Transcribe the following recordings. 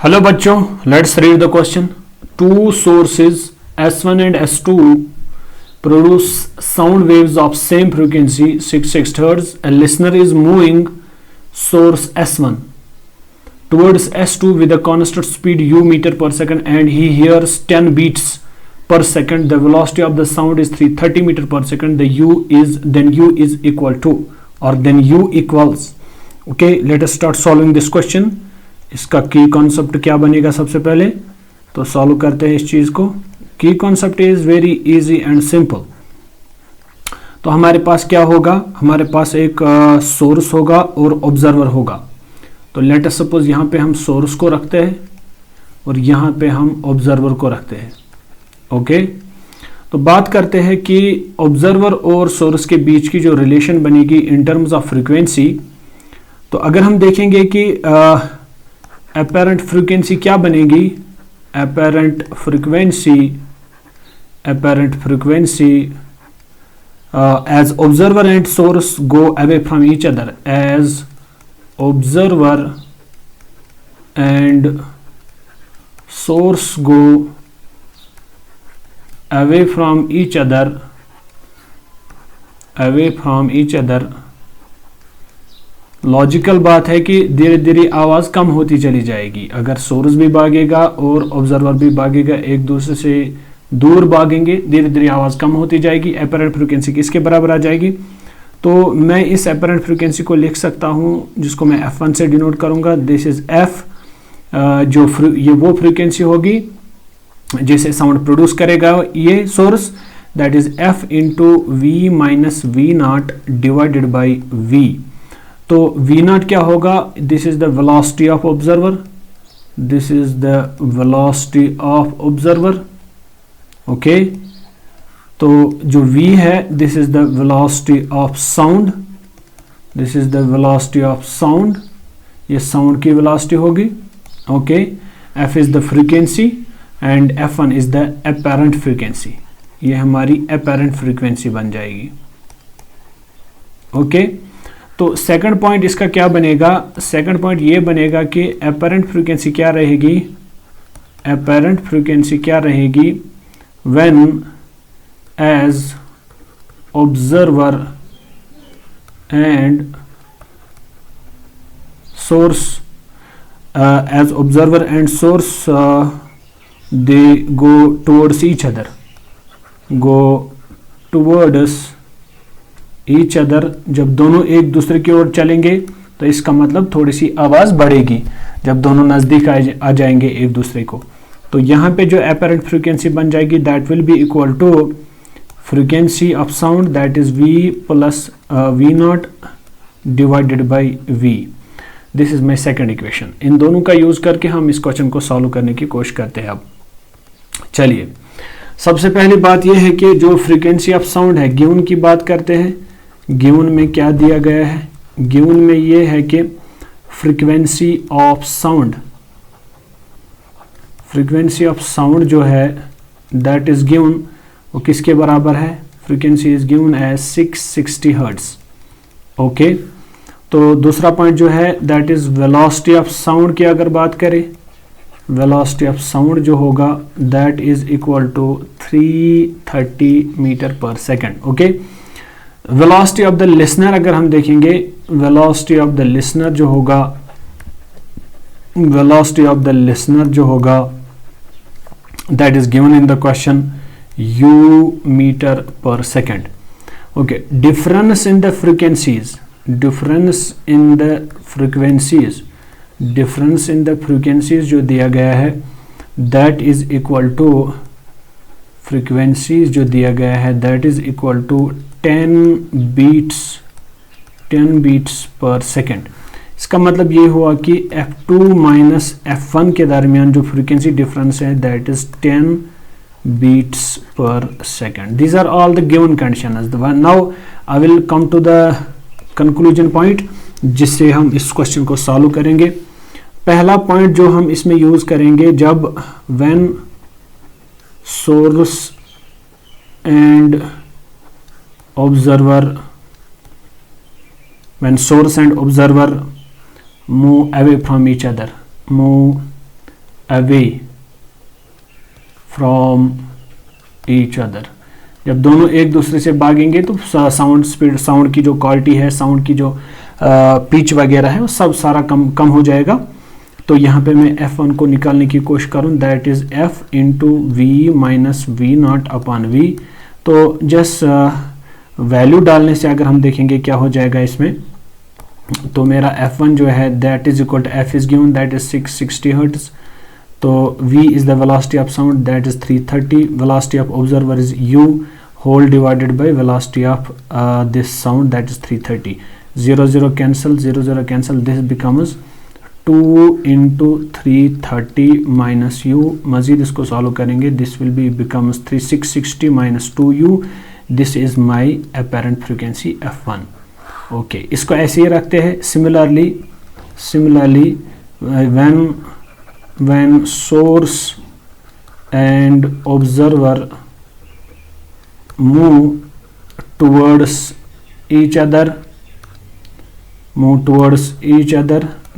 Hello बच्चों, let's read the question. Two sources S1 and S2 produce sound waves of same frequency 660 Hz. A listener is moving source S1 towards S2 with a constant speed u meter per second and he hears 10 beats per second. The velocity of the sound is 330 meter per second. U is equal to, or then U equals. Okay, let us start solving this question. इसका की concept क्या बनेगा? सबसे पहले तो solve करते हैं इस चीज को. की concept is very easy and simple. तो हमारे पास क्या होगा? हमारे पास एक सोर्स होगा और ऑब्जर्वर होगा. तो लेट अस सपोज यहाँ पे हम सोर्स को रखते हैं और यहाँ पे हम ऑब्जर्वर को रखते हैं. ओके, तो बात करते हैं कि ऑब्जर्वर और सोर्स के बीच की जो रिलेशन बनेगी इन टर्म्स ऑफ फ्रीक्वेंसी. तो अगर हम देखेंगे कि apparent frequency क्या बनेगी? apparent frequency as observer and source go away from each other, as observer and source go away from each other, logical बात है कि धीरे धीरे आवाज कम होती चली जाएगी. अगर सोर्स भी भागेगा और ऑब्जर्वर भी भागेगा, एक दूसरे से दूर भागेंगे, धीरे धीरे आवाज कम होती जाएगी. एपरेंट फ्रीक्वेंसी किसके बराबर आ जाएगी? तो मैं इस एपरेंट फ्रीक्वेंसी को लिख सकता हूं जिसको मैं F1 से डिनोट करूंगा. This is F. ये वो फ्रीक्वेंसी होगी जिसे साउंड प्रोड्यूस करेगा ये source. That is F into V minus V0 divided by V. तो V0 क्या होगा? This is the velocity of observer. This is the velocity of observer. Okay, तो जो V है this is the velocity of sound. This is the velocity of sound. ये sound की velocity होगी. Okay, F is the frequency and F1 is the apparent frequency. ये हमारी apparent frequency बन जाएगी. ओके, तो सेकंड पॉइंट इसका क्या बनेगा? सेकंड पॉइंट ये बनेगा कि एपरेंट फ्रीक्वेंसी क्या रहेगी? एपरेंट फ्रीक्वेंसी क्या रहेगी? When as observer and source they go towards each other. जब दोनों एक दूसरे की ओर चलेंगे तो इसका मतलब थोड़ी सी आवाज बढ़ेगी जब दोनों नजदीक आ जाएंगे एक दूसरे को. तो यहाँ पे जो एपरेंट फ्रीक्वेंसी बन जाएगी that will be equal to frequency of sound, that is V plus V0 divided by V. This is my second equation. इन दोनों का यूज करके हम इस क्वेश्चन को सॉल्व करने की कोशिश करते हैं. अब चलिए, सबसे पहली बात यह है कि जो फ्रीक्वेंसी ऑफ साउंड है, गिवन की बात करते हैं. गिवन में क्या दिया गया है? गिवन में यह है कि फ्रीक्वेंसी ऑफ साउंड जो है दैट इज गिवन, वो किसके बराबर है? Frequency is given as 660 hertz. Okay, तो दूसरा पॉइंट जो है that is velocity of sound की अगर बात करें, वेलोसिटी ऑफ साउंड जो होगा that is equal to 330 meter पर second. Okay, velocity of the listener अगर हम देखेंगे, वेलोसिटी ऑफ द लिसनर जो होगा that is given in the question u meter पर second. Okay, difference in the frequencies जो दिया गया है that is equal to 10 beats per second. इसका मतलब ये हुआ कि F2 माइनस F1 के दरमियान जो फ्रीक्वेंसी डिफरेंस है that is 10 beats per second. These are all the given conditions. Now I will come to the conclusion point जिससे हम इस क्वेश्चन को सॉल्व करेंगे. पहला पॉइंट जो हम इसमें यूज करेंगे, जब when source and observer when source and observer move away from each other, away from each other. जब दोनों एक दूसरे से भागेंगे तो साउंड स्पीड, साउंड की जो क्वालिटी है, साउंड की जो पिच वगैरह है वो सब सारा कम हो जाएगा। तो यहाँ पे मैं F1 को निकालने की कोशिश करूँ, that is F into V minus V naught upon V. तो जस्ट वैल्यू डालने से अगर हम देखेंगे क्या हो जाएगा इसमें, तो मेरा F1 जो है that is equal to F is given that is 660 hertz. तो V is the velocity of sound, that is 330. Velocity of observer is U whole divided by velocity of this sound, that is 330. 0 0 cancel, 0 0 cancel. This becomes 2 into 330 minus U. मजीद इसको solve करेंगे, this will be becomes 660 minus 2U. This is my apparent frequency F1. Okay, इसको ऐसे ही रखते हैं। Similarly, when source and observer move towards each other,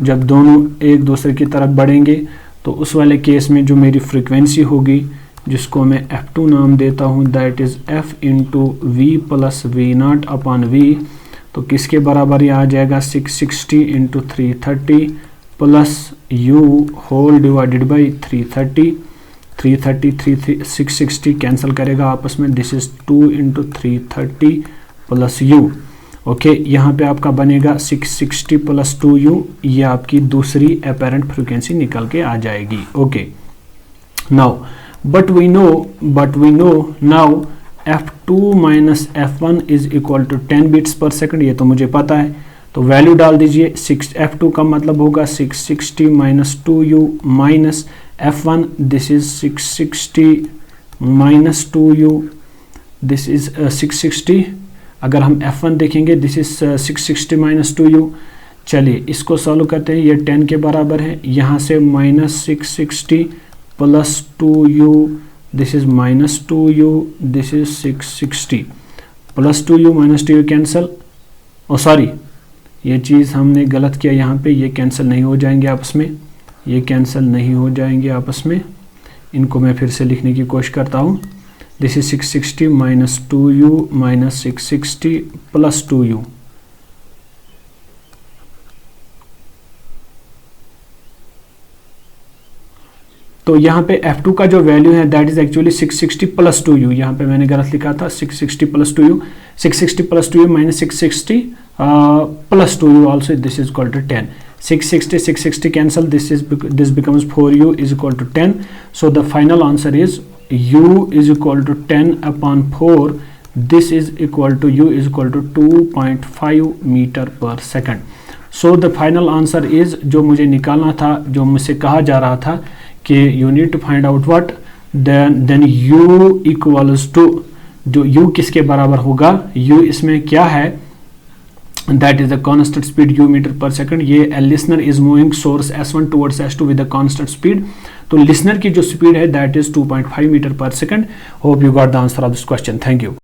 जब दोनों एक दूसरे की तरफ बढ़ेंगे तो उस वाले केस में जो मेरी फ्रीक्वेंसी होगी, जिसको मैं F2 नाम देता हूँ, that is F into V plus V naught upon V. तो किसके बराबर ये आ जाएगा, 660 into 330 plus U whole divided by 330 660 cancel करेगा आपस में, this is 2 into 330 plus U। Okay, यहाँ पे आपका बनेगा 660 प्लस 2U, ये आपकी दूसरी अपेरेंट फ्रीक्वेंसी निकल के आ जाएगी। Okay, now but we know now F2 minus F1 is equal to 10 beats per second, ये तो मुझे पता है। तो वैल्यू डाल दीजिए, F2 का मतलब होगा 660 minus 2U minus F1, this is 660 minus 2U, this is 660। अगर हम F1 देखेंगे, दिस इज 660 माइनस 2U। चलिए इसको सॉल्व करते हैं, ये 10 के बराबर है। यहाँ से minus 660 plus 2U, this is minus 2U, this is 660 plus 2U minus 2U cancel. Oh sorry, ये चीज़ हमने गलत किया, यहाँ पे ये कैंसिल नहीं हो जाएंगे आपस में, ये कैंसिल नहीं हो जाएंगे आपस में। इनको मैं फिर से लिखने की कोशिश करता हूँ, this is 660 minus 2U minus 660 plus 2U। तो यहाँ पे F2 का जो वैल्यू है that is actually 660 plus 2U, यहाँ पे मैंने गलत लिखा था 660 plus 2U, 660 plus 2U minus 660 plus 2U also, this is equal to 10. 660 cancel, this becomes 4U is equal to 10. So the final answer is U is equal to 10 upon 4. This is equal to U is equal to 2.5 meter per second. So the final answer is, जो मुझे निकालना था, जो मुझसे कहा जा रहा था कि you need to find out what, then U equals to, जो U किसके बराबर होगा, U इसमें क्या है, that is the constant speed U meter per second. ये a listener is moving source S1 towards S2 with a constant speed. तो listener की जो speed है that is 2.5 meter per second. Hope you got the answer of this question. Thank you.